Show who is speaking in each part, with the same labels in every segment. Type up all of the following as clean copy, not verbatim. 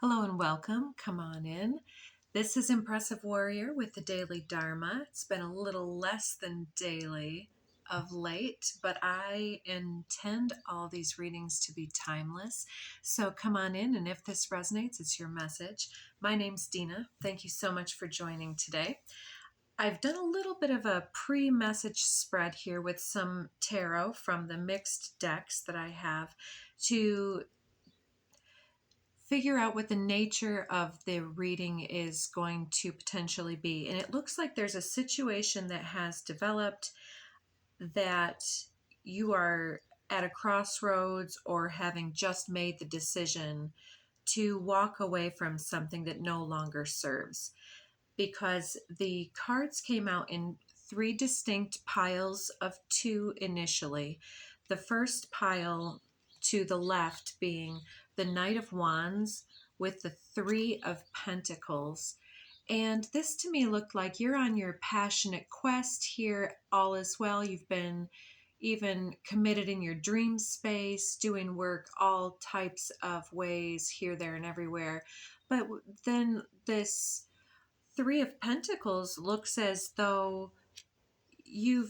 Speaker 1: Hello and welcome. Come on in. This is Impressive Warrior with the Daily Dharma. It's been a little less than daily of late, but I intend all these readings to be timeless. So come on in, and if this resonates, it's your message. My name's Dina. Thank you so much for joining today. I've done a little bit of a pre-message spread here with some tarot from the mixed decks that I have to figure out what the nature of the reading is going to potentially be. And it looks like there's a situation that has developed that you are at a crossroads or having just made the decision to walk away from something that no longer serves. Because the cards came out in three distinct piles of two initially. The first pile to the left being the Knight of Wands with the Three of Pentacles. And this to me looked like you're on your passionate quest here. All is well. You've been even committed in your dream space, doing work all types of ways here, there, and everywhere. But then this Three of Pentacles looks as though you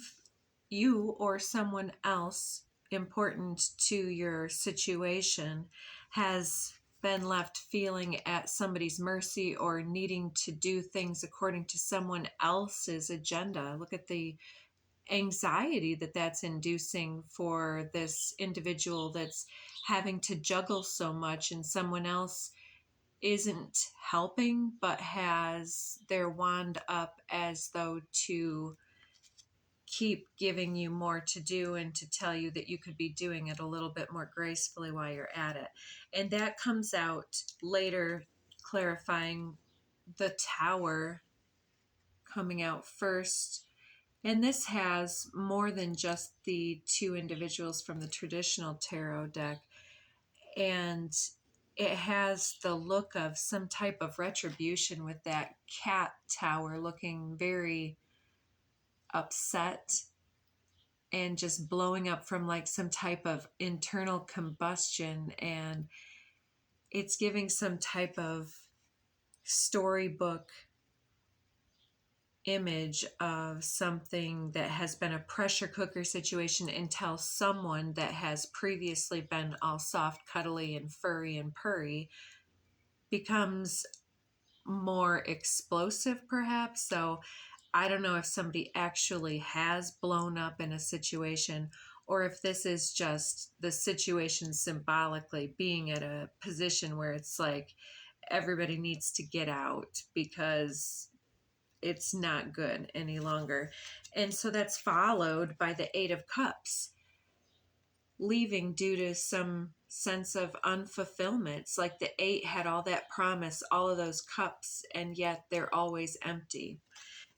Speaker 1: or someone else important to your situation has been left feeling at somebody's mercy or needing to do things according to someone else's agenda. Look at the anxiety that that's inducing for this individual that's having to juggle so much, and someone else isn't helping but has their wand up as though to keep giving you more to do and to tell you that you could be doing it a little bit more gracefully while you're at it. And that comes out later, clarifying the Tower coming out first. And this has more than just the two individuals from the traditional tarot deck. And it has the look of some type of retribution with that cat tower looking very upset and just blowing up from like some type of internal combustion. And it's giving some type of storybook image of something that has been a pressure cooker situation until someone that has previously been all soft, cuddly, and furry and purry becomes more explosive, perhaps. So I don't know if somebody actually has blown up in a situation or if this is just the situation symbolically being at a position where it's like everybody needs to get out because it's not good any longer. And so that's followed by the Eight of Cups, leaving due to some sense of unfulfillment. It's like the eight had all that promise, all of those cups, and yet they're always empty.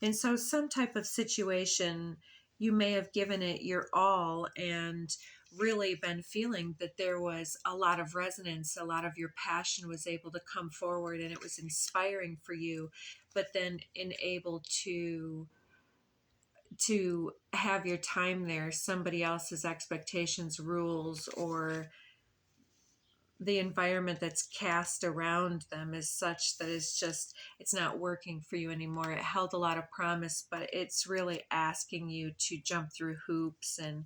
Speaker 1: And so some type of situation, you may have given it your all and really been feeling that there was a lot of resonance, a lot of your passion was able to come forward and it was inspiring for you, but then unable to have your time there. Somebody else's expectations, rules, or the environment that's cast around them is such that it's not working for you anymore. It held a lot of promise, but it's really asking you to jump through hoops and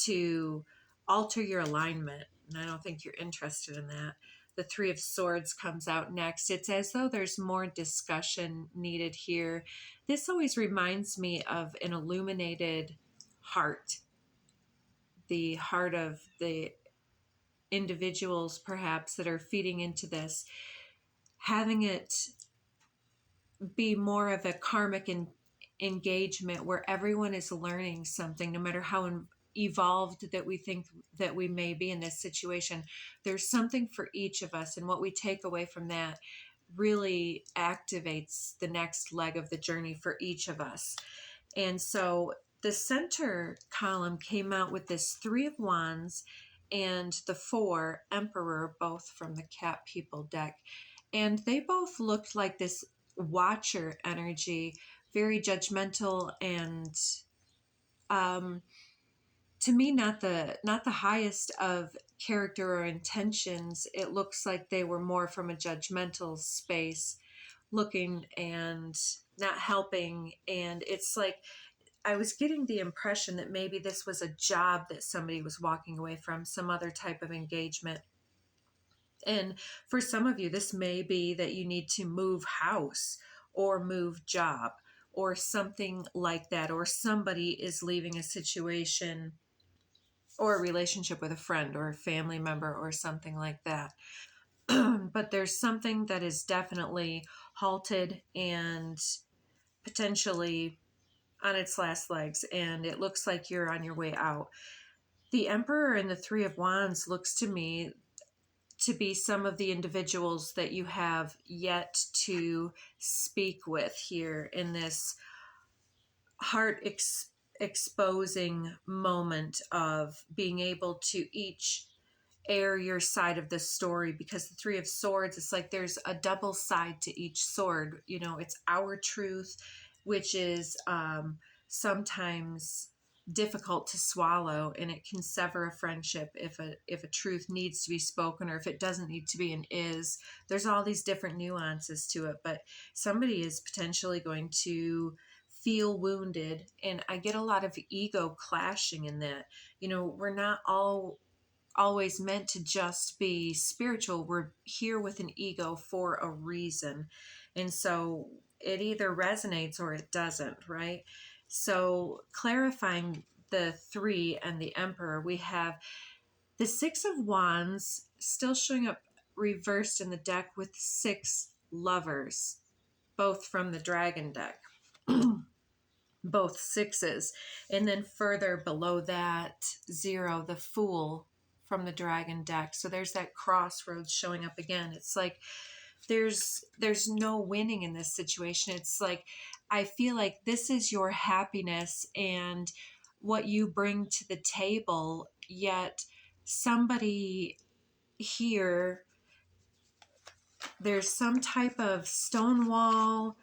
Speaker 1: to alter your alignment. And I don't think you're interested in that. The Three of Swords comes out next. It's as though there's more discussion needed here. This always reminds me of an illuminated heart, the heart of the individuals perhaps that are feeding into this, having it be more of a karmic engagement where everyone is learning something, no matter how evolved that we think that we may be in this situation. There's something for each of us, and what we take away from that really activates the next leg of the journey for each of us. And so the center column came out with this Three of Wands and the Four, Emperor, both from the Cat People deck. And they both looked like this watcher energy, very judgmental and to me, not the highest of character or intentions. It looks like they were more from a judgmental space, looking and not helping. And it's like I was getting the impression that maybe this was a job that somebody was walking away from, some other type of engagement. And for some of you, this may be that you need to move house or move job or something like that, or somebody is leaving a situation or a relationship with a friend or a family member or something like that. But there's something that is definitely halted and potentially on its last legs, and it looks like you're on your way out. The Emperor and the Three of Wands looks to me to be some of the individuals that you have yet to speak with here in this heart exposing moment of being able to each air your side of the story, because the Three of Swords, it's like there's a double side to each sword. You know, it's our truth, which is sometimes difficult to swallow, and it can sever a friendship if a truth needs to be spoken, or if it doesn't need to be and is. There's all these different nuances to it, but somebody is potentially going to feel wounded, and I get a lot of ego clashing in that. You know, we're not all always meant to just be spiritual. We're here with an ego for a reason. And so it either resonates or it doesn't, right? So clarifying the three and the Emperor, we have the Six of Wands still showing up reversed in the deck with six lovers, both from the Dragon deck. Both sixes. And then further below that, zero, the Fool from the Dragon deck. So there's that crossroads showing up again. It's like there's no winning in this situation. It's like I feel like this is your happiness and what you bring to the table, yet somebody here, there's some type of stone wall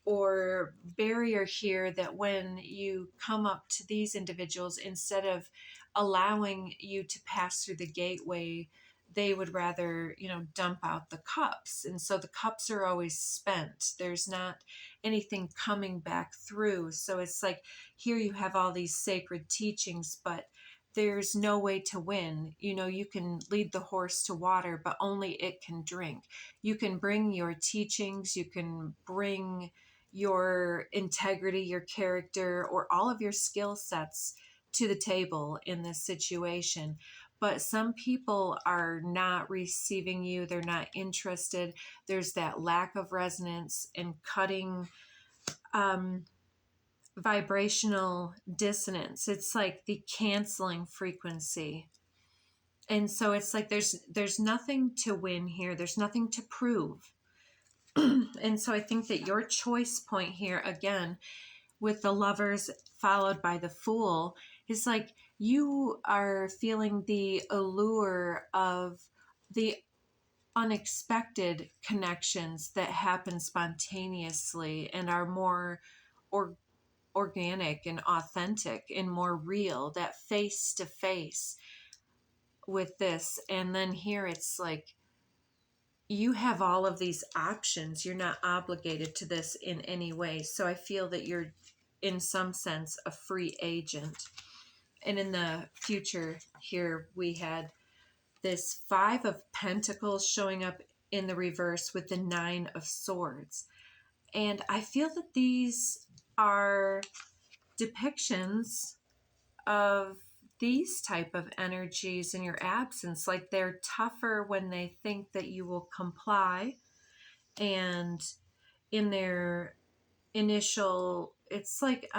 Speaker 1: or barrier here that when you come up to these individuals, instead of allowing you to pass through the gateway, they would rather, dump out the cups. And so the cups are always spent. There's not anything coming back through. So it's like here you have all these sacred teachings, but there's no way to win. You can lead the horse to water, but only it can drink. You can bring your teachings, you can bring your integrity, your character, or all of your skill sets to the table in this situation. But some people are not receiving you, they're not interested. There's that lack of resonance and cutting vibrational dissonance. It's like the canceling frequency. And so it's like there's nothing to win here, there's nothing to prove. And so I think that your choice point here, again, with the Lovers followed by the Fool, is like you are feeling the allure of the unexpected connections that happen spontaneously and are more organic and authentic and more real, that face to face with this. And then here it's like you have all of these options. You're not obligated to this in any way. So I feel that you're, in some sense, a free agent. And in the future here, we had this Five of Pentacles showing up in the reverse with the Nine of Swords. And I feel that these are depictions of these type of energies in your absence. Like they're tougher when they think that you will comply, and in their initial, it's like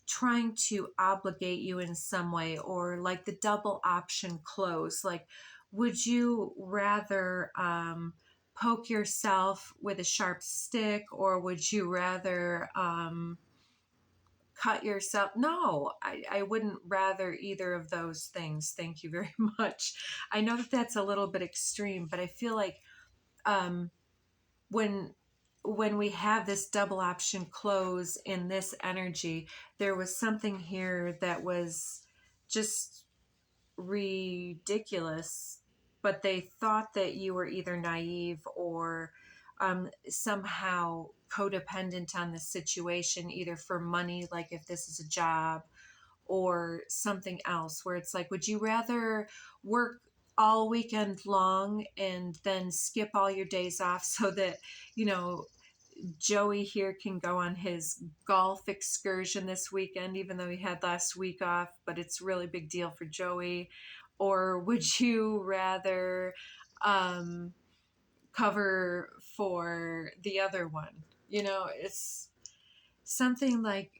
Speaker 1: trying to obligate you in some way, or like the double option close. Like, would you rather poke yourself with a sharp stick, or would you rather cut yourself? No, I wouldn't rather either of those things. Thank you very much. I know that that's a little bit extreme, but I feel like when we have this double option close in this energy, there was something here that was just ridiculous, but they thought that you were either naive or somehow codependent on the situation, either for money, like if this is a job, or something else, where it's like, would you rather work all weekend long and then skip all your days off so that, you know, Joey here can go on his golf excursion this weekend, even though he had last week off, but it's a really big deal for Joey? Or would you rather cover for the other one? You know, it's something like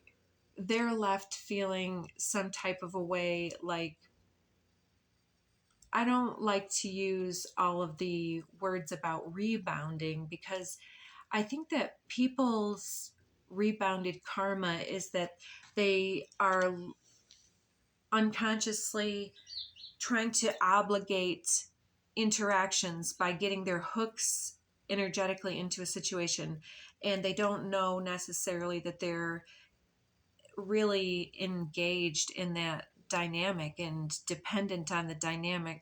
Speaker 1: they're left feeling some type of a way. Like, I don't like to use all of the words about rebounding, because I think that people's rebounded karma is that they are unconsciously trying to obligate interactions by getting their hooks energetically into a situation, and they don't know necessarily that they're really engaged in that dynamic and dependent on the dynamic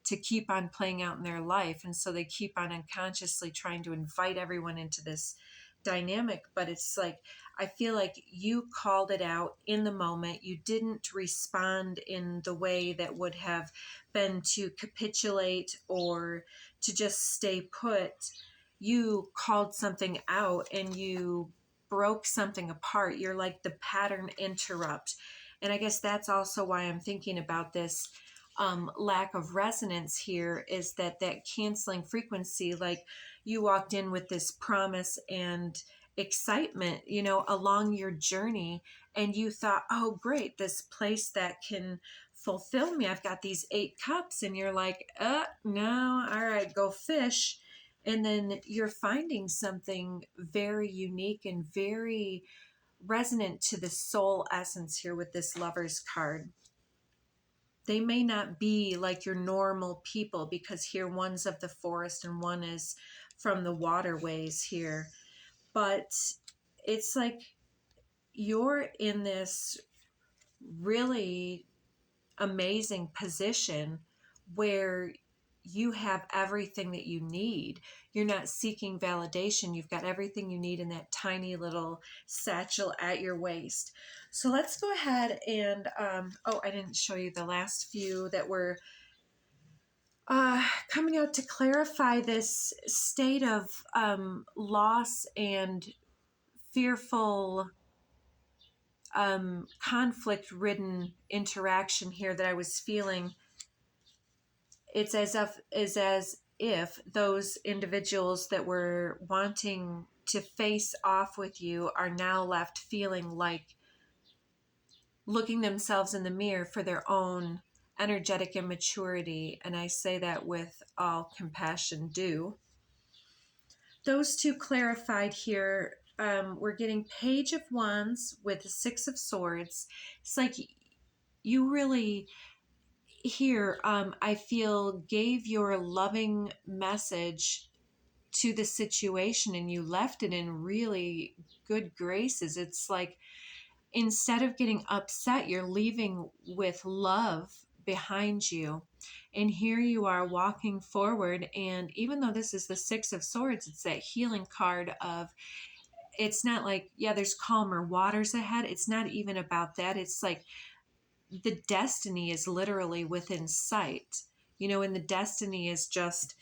Speaker 1: to keep on playing out in their life. And so they keep on unconsciously trying to invite everyone into this dynamic. But it's like, I feel like you called it out in the moment. You didn't respond in the way that would have been to capitulate or to just stay put. You called something out and you broke something apart. You're like the pattern interrupt. And I guess that's also why I'm thinking about this lack of resonance here, is that canceling frequency. Like, you walked in with this promise and excitement, you know, along your journey, and you thought, oh great, this place that can fulfill me, I've got these 8 cups, and you're like, no, all right, go fish. And then you're finding something very unique and very resonant to the soul essence here with this Lover's card. They may not be like your normal people, because here one's of the forest and one is from the waterways here. But it's like you're in this really amazing position where you have everything that you need. You're not seeking validation. You've got everything you need in that tiny little satchel at your waist. So let's go ahead and, I didn't show you the last few that were coming out to clarify this state of loss and fearful, conflict-ridden interaction here that I was feeling. It's as if those individuals that were wanting to face off with you are now left feeling like looking themselves in the mirror for their own energetic immaturity. And I say that with all compassion due. Those two clarified here. We're getting Page of Wands with the 6 of Swords. It's like you really here, I feel, gave your loving message to the situation and you left it in really good graces. It's like, instead of getting upset, you're leaving with love behind you. And here you are walking forward. And even though this is the 6 of Swords, it's that healing card of, it's not like, yeah, there's calmer waters ahead. It's not even about that. It's like, the destiny is literally within sight, you know, and the destiny is just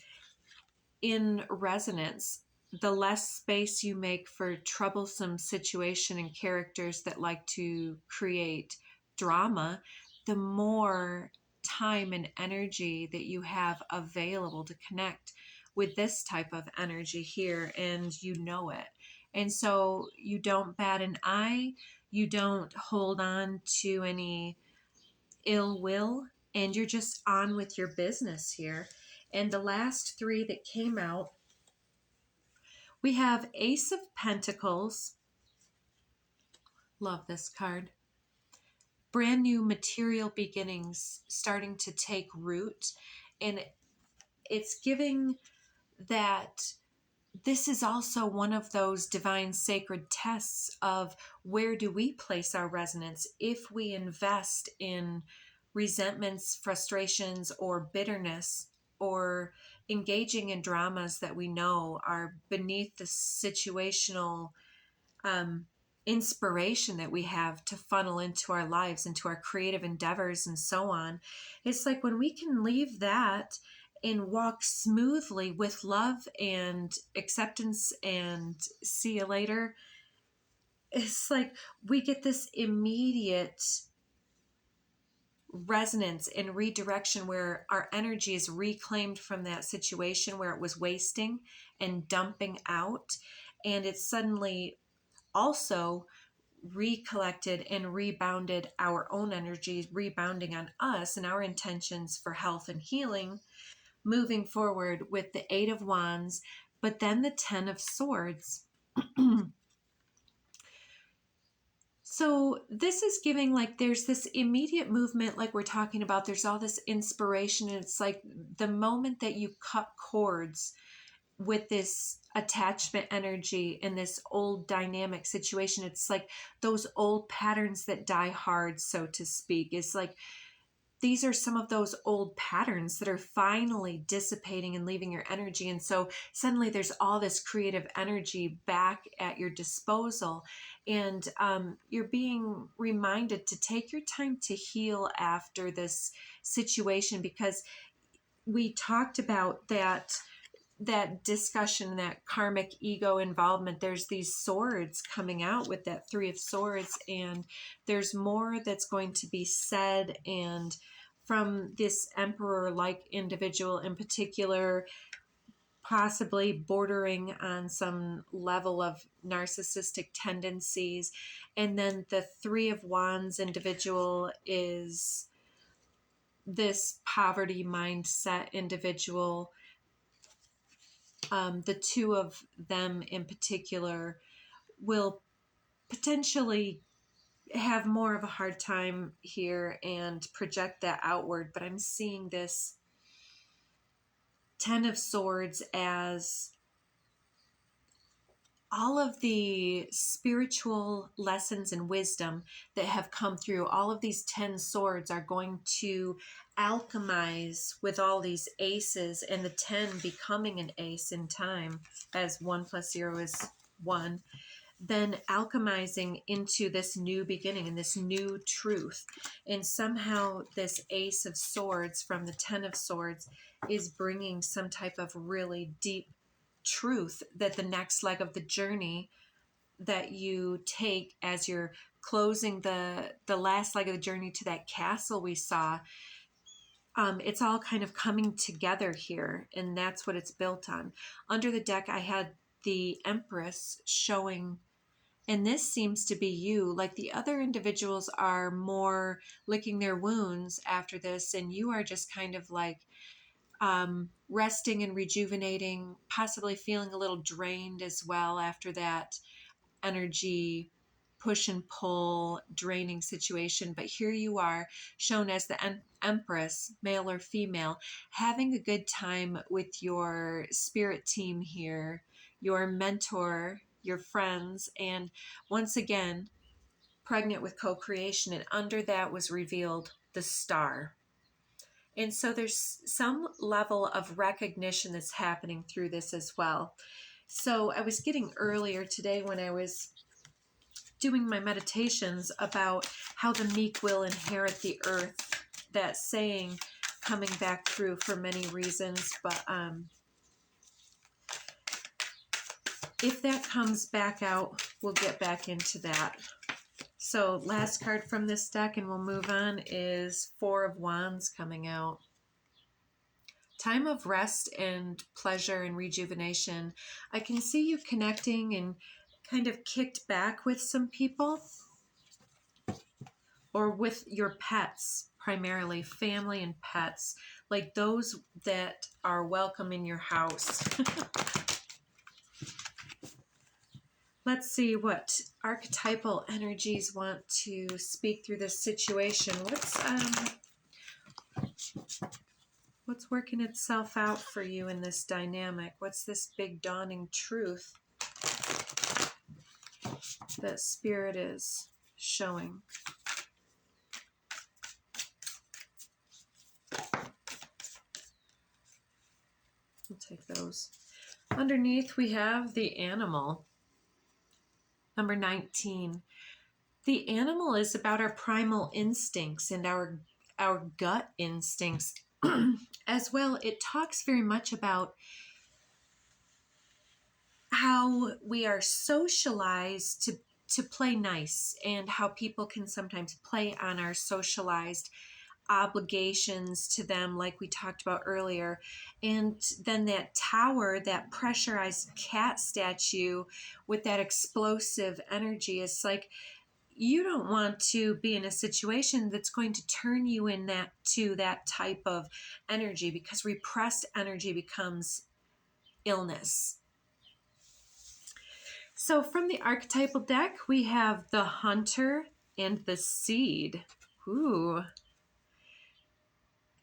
Speaker 1: in resonance. The less space you make for troublesome situation and characters that like to create drama, the more time and energy that you have available to connect with this type of energy here, and you know it. And so you don't bat an eye, you don't hold on to any ill will, and you're just on with your business here. And the last 3 that came out, we have Ace of Pentacles. Love this card. Brand new material beginnings starting to take root. And it's giving that this is also one of those divine sacred tests of, where do we place our resonance? If we invest in resentments, frustrations, or bitterness, or engaging in dramas that we know are beneath the situational inspiration that we have to funnel into our lives, into our creative endeavors, and so on. It's like when we can leave that and walk smoothly with love and acceptance and see you later, it's like we get this immediate resonance and redirection where our energy is reclaimed from that situation where it was wasting and dumping out, and it's suddenly also recollected and rebounded our own energy, rebounding on us and our intentions for health and healing, moving forward with the Eight of Wands, but then the Ten of Swords. So this is giving, like, there's this immediate movement, like we're talking about, there's all this inspiration, and it's like the moment that you cut cords with this attachment energy in this old dynamic situation, it's like those old patterns that die hard, so to speak. It's like these are some of those old patterns that are finally dissipating and leaving your energy. And so suddenly there's all this creative energy back at your disposal. And you're being reminded to take your time to heal after this situation, because we talked about that discussion, that karmic ego involvement. There's these swords coming out with that Three of Swords, and there's more that's going to be said. And from this emperor-like individual in particular, possibly bordering on some level of narcissistic tendencies. And then the Three of Wands individual is this poverty mindset individual. The two of them in particular will potentially have more of a hard time here and project that outward. But I'm seeing this Ten of Swords as all of the spiritual lessons and wisdom that have come through. All of these 10 swords are going to alchemize with all these aces, and the 10 becoming an ace in time, as 1 + 0 is 1, then alchemizing into this new beginning and this new truth. And somehow this Ace of Swords from the Ten of Swords is bringing some type of really deep truth, that the next leg of the journey that you take as you're closing the last leg of the journey to that castle we saw, it's all kind of coming together here, and that's what it's built on. Under the deck, I had the Empress showing, and this seems to be you. Like the other individuals are more licking their wounds after this, and you are just kind of like resting and rejuvenating, possibly feeling a little drained as well after that energy push and pull draining situation. But here you are shown as the Empress, male or female, having a good time with your spirit team here, your mentor, your friends, and once again pregnant with co-creation. And under that was revealed the Star. And so there's some level of recognition that's happening through this as well. So I was getting earlier today when I was doing my meditations about how the meek will inherit the earth, that saying coming back through for many reasons. But if that comes back out, we'll get back into that. So last card from this deck, and we'll move on, is Four of Wands coming out. Time of rest and pleasure and rejuvenation. I can see you connecting and kind of kicked back with some people, or with your pets, primarily family and pets, like those that are welcome in your house. Let's see what archetypal energies want to speak through this situation. What's working itself out for you in this dynamic? What's this big dawning truth that Spirit is showing? We'll take those. Underneath, we have the animal. Number 19. The animal is about our primal instincts and our gut instincts. As well, it talks very much about how we are socialized to play nice, and how people can sometimes play on our socialized obligations to them, like we talked about earlier. And then that tower, that pressurized cat statue with that explosive energy, is like, you don't want to be in a situation that's going to turn you in that type of energy, because repressed energy becomes illness. So from the archetypal deck, we have the Hunter and the Seed. Ooh.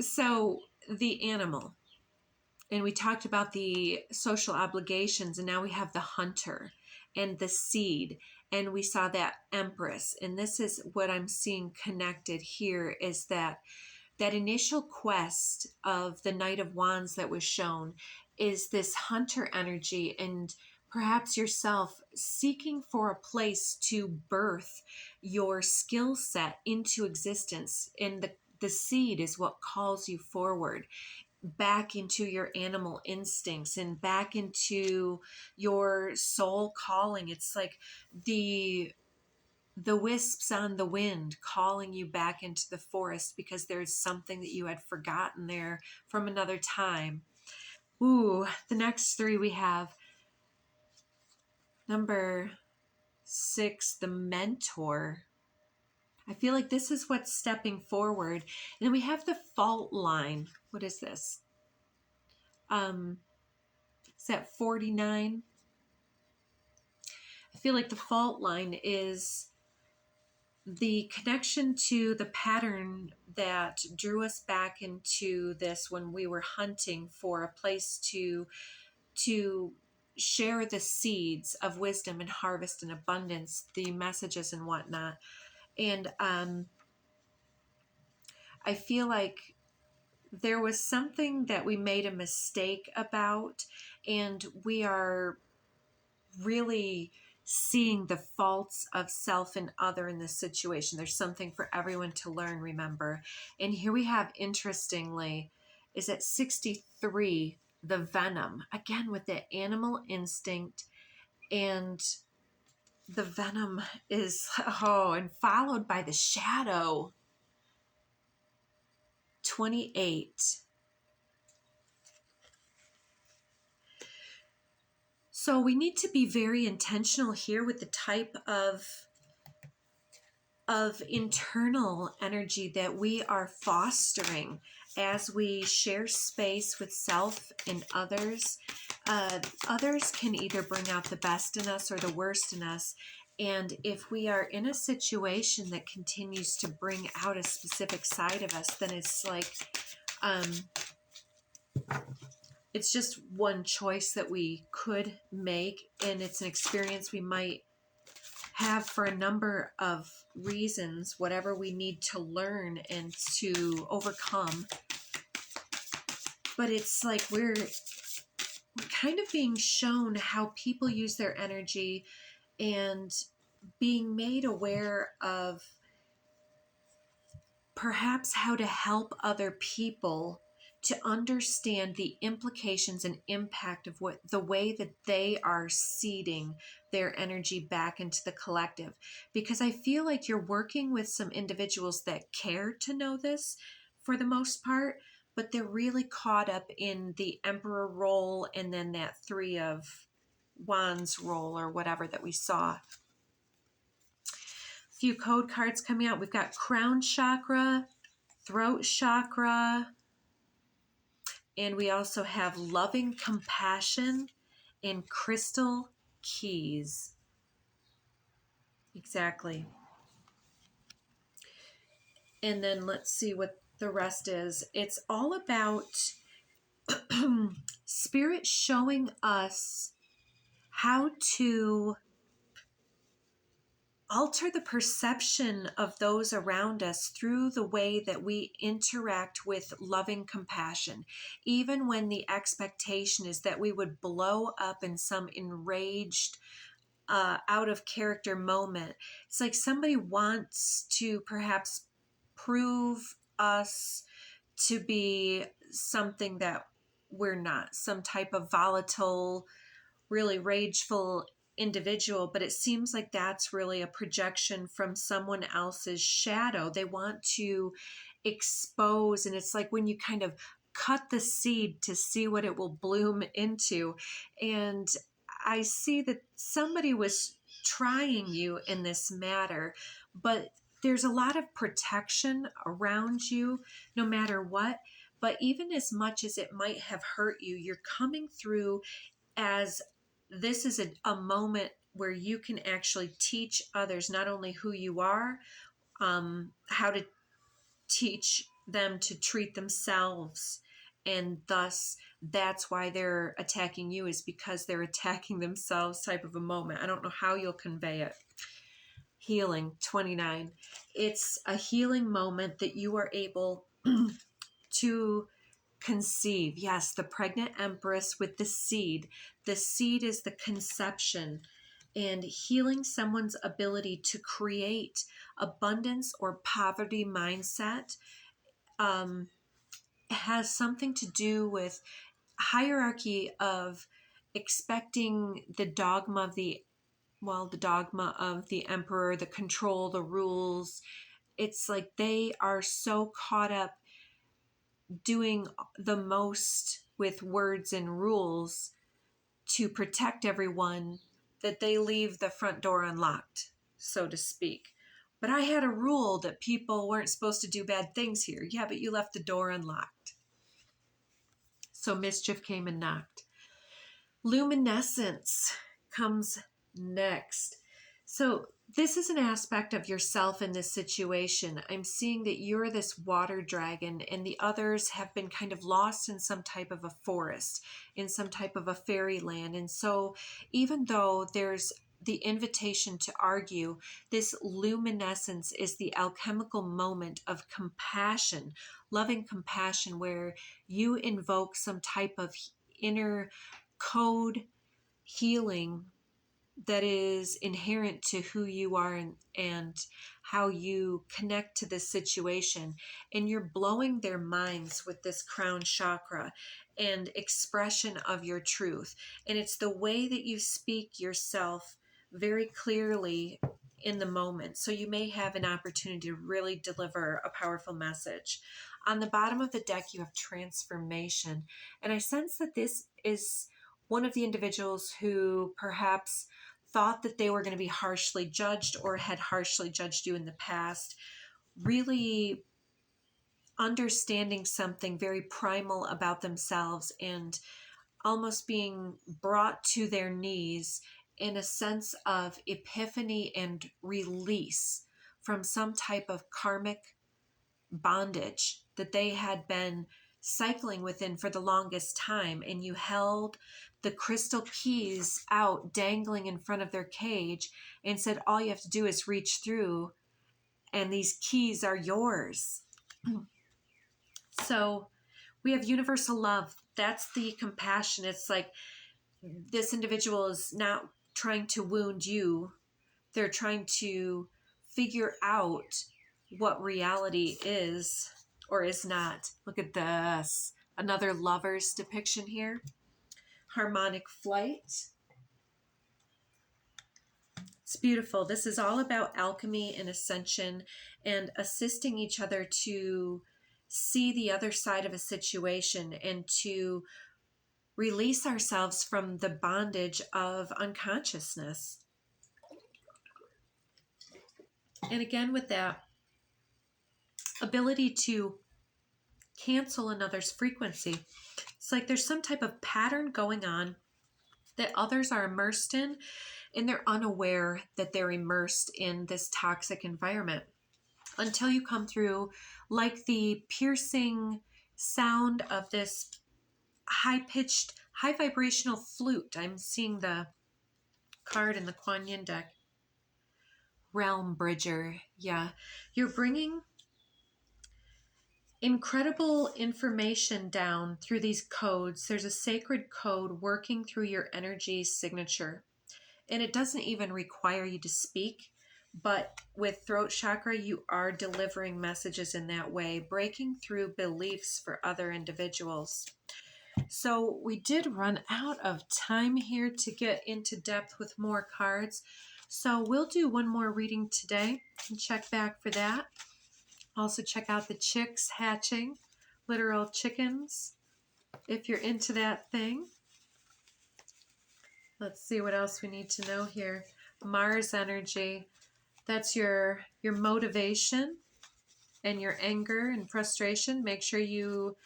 Speaker 1: So the animal, and we talked about the social obligations, and now we have the Hunter and the Seed, and we saw that Empress. And this is what I'm seeing connected here, is that initial quest of the Knight of Wands that was shown is this Hunter energy, and perhaps yourself seeking for a place to birth your skill set into existence. And the seed is what calls you forward, back into your animal instincts and back into your soul calling. It's like the wisps on the wind calling you back into the forest, because there's something that you had forgotten there from another time. Ooh, the next three we have number 6, the Mentor. I feel like this is what's stepping forward. And then we have the Fault Line. What is this? Is that 49? I feel like the Fault Line is the connection to the pattern that drew us back into this when we were hunting for a place to share the seeds of wisdom and harvest and abundance, the messages and whatnot. And I feel like there was something that we made a mistake about, and we are really seeing the faults of self and other in this situation. There's something for everyone to learn, remember. And here we have, interestingly, is at 63, the Venom, again with the animal instinct. And the Venom is, and followed by the Shadow, 28. So we need to be very intentional here with the type of internal energy that we are fostering as we share space with self and others. Others can either bring out the best in us or the worst in us. And if we are in a situation that continues to bring out a specific side of us, then it's like, it's just one choice that we could make, and it's an experience we might have for a number of reasons, whatever we need to learn and to overcome. But it's like we're kind of being shown how people use their energy, and being made aware of perhaps how to help other people to understand the implications and impact of what the way that they are seeding their energy back into the collective. Because I feel like you're working with some individuals that care to know this for the most part, but they're really caught up in the Emperor role and then that 3 of Wands role or whatever that we saw. A few code cards coming out. We've got Crown Chakra, Throat Chakra, and we also have Loving Compassion and Crystal Keys. Exactly. And then let's see what the rest is. It's all about Spirit showing us how to alter the perception of those around us through the way that we interact with loving compassion, even when the expectation is that we would blow up in some enraged, out of character moment. It's like somebody wants to perhaps prove us to be something that we're not, some type of volatile, really rageful individual, but it seems like that's really a projection from someone else's shadow. They want to expose, and it's like when you kind of cut the seed to see what it will bloom into. And I see that somebody was trying you in this matter, but there's a lot of protection around you no matter what. But even as much as it might have hurt you, you're coming through as this is a moment where you can actually teach others not only who you are, how to teach them to treat themselves. And thus, that's why they're attacking you, is because they're attacking themselves type of a moment. I don't know how you'll convey it. Healing 29. It's a healing moment that you are able to conceive. Yes, the pregnant empress with the seed. The seed is the conception, and healing someone's ability to create abundance or poverty mindset has something to do with hierarchy of expecting the dogma of the dogma of the emperor, the control, the rules. It's like they are so caught up doing the most with words and rules to protect everyone that they leave the front door unlocked, so to speak. But I had a rule that people weren't supposed to do bad things here. Yeah, but you left the door unlocked. So mischief came and knocked. Luminescence comes next. So this is an aspect of yourself in this situation. I'm seeing that you're this water dragon and the others have been kind of lost in some type of a forest, in some type of a fairyland. And so even though there's the invitation to argue, this luminescence is the alchemical moment of compassion, loving compassion, where you invoke some type of inner code healing that is inherent to who you are and how you connect to this situation. And you're blowing their minds with this crown chakra and expression of your truth. And it's the way that you speak yourself very clearly in the moment. So you may have an opportunity to really deliver a powerful message. On the bottom of the deck, you have transformation. And I sense that this is one of the individuals who perhaps thought that they were going to be harshly judged or had harshly judged you in the past, really understanding something very primal about themselves and almost being brought to their knees in a sense of epiphany and release from some type of karmic bondage that they had been cycling within for the longest time. And you held the crystal keys out dangling in front of their cage and said, all you have to do is reach through and these keys are yours. So we have universal love. That's the compassion. It's like this individual is not trying to wound you. They're trying to figure out what reality is or is not. Look at this. Another lover's depiction here. Harmonic flight. It's beautiful. This is all about alchemy and ascension and assisting each other to see the other side of a situation and to release ourselves from the bondage of unconsciousness. And again, with that ability to cancel another's frequency, it's like there's some type of pattern going on that others are immersed in, and they're unaware that they're immersed in this toxic environment until you come through like the piercing sound of this high-pitched, high vibrational flute. I'm seeing the card in the Kuan Yin deck. Realm Bridger. Yeah. You're bringing incredible information down through these codes. There's a sacred code working through your energy signature. And it doesn't even require you to speak, but with throat chakra, you are delivering messages in that way, breaking through beliefs for other individuals. So we did run out of time here to get into depth with more cards. So we'll do one more reading today and check back for that. Also check out the chicks hatching, literal chickens, if you're into that thing. Let's see what else we need to know here. Mars energy. That's your motivation and your anger and frustration. Make sure you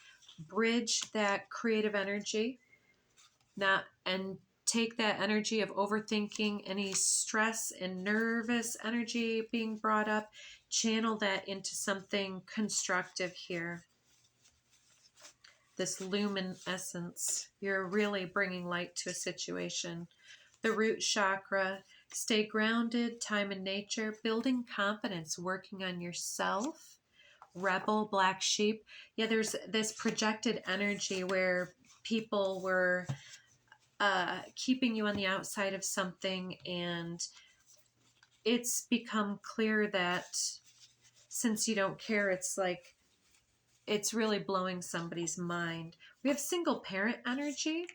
Speaker 1: bridge that creative energy, and take that energy of overthinking, any stress and nervous energy being brought up, channel that into something constructive here. This luminescence, you're really bringing light to a situation. The root chakra, stay grounded, time and nature, building confidence, working on yourself. Rebel, black sheep. Yeah, there's this projected energy where people were keeping you on the outside of something, and it's become clear that since you don't care, it's like it's really blowing somebody's mind. We have single parent energy.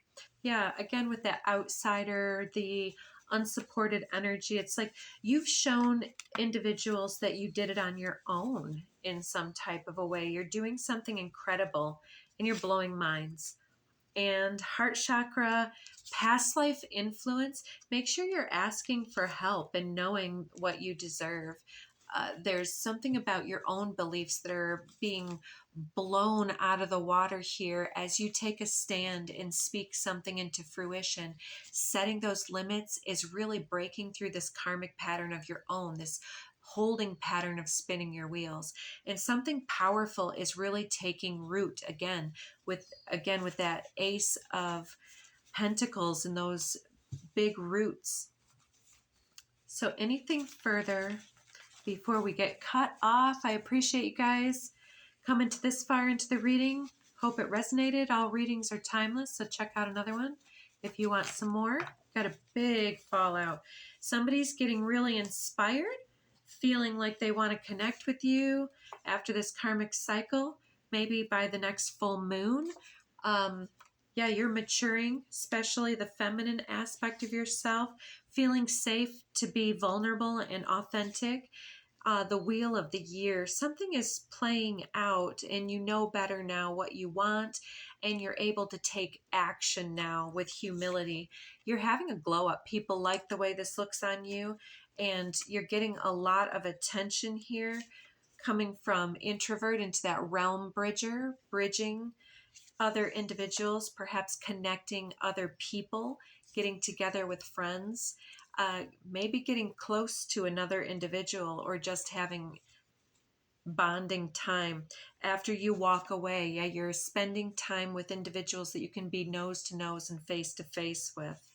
Speaker 1: Yeah, again, with that outsider, the unsupported energy, it's like you've shown individuals that you did it on your own in some type of a way. You're doing something incredible and you're blowing minds. And heart chakra, past life influence, make sure you're asking for help and knowing what you deserve. There's something about your own beliefs that are being blown out of the water here as you take a stand and speak something into fruition. Setting those limits is really breaking through this karmic pattern of your own, this holding pattern of spinning your wheels. And something powerful is really taking root again with that Ace of Pentacles and those big roots. So anything further before we get cut off? I appreciate you guys coming to this far into the reading. Hope it resonated. All readings are timeless, so check out another one if you want some more. Got a big fallout. Somebody's getting really inspired, feeling like they want to connect with you after this karmic cycle, maybe by the next full moon. Yeah, you're maturing, especially the feminine aspect of yourself, feeling safe to be vulnerable and authentic. The wheel of the year, something is playing out and you know better now what you want, and you're able to take action now with humility. You're having a glow up. People like the way this looks on you, and you're getting a lot of attention here coming from introvert into that realm bridger, bridging other individuals, perhaps connecting other people, getting together with friends, maybe getting close to another individual, or just having bonding time after you walk away. Yeah, you're spending time with individuals that you can be nose to nose and face to face with.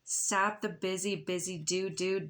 Speaker 1: Stop the busy, do.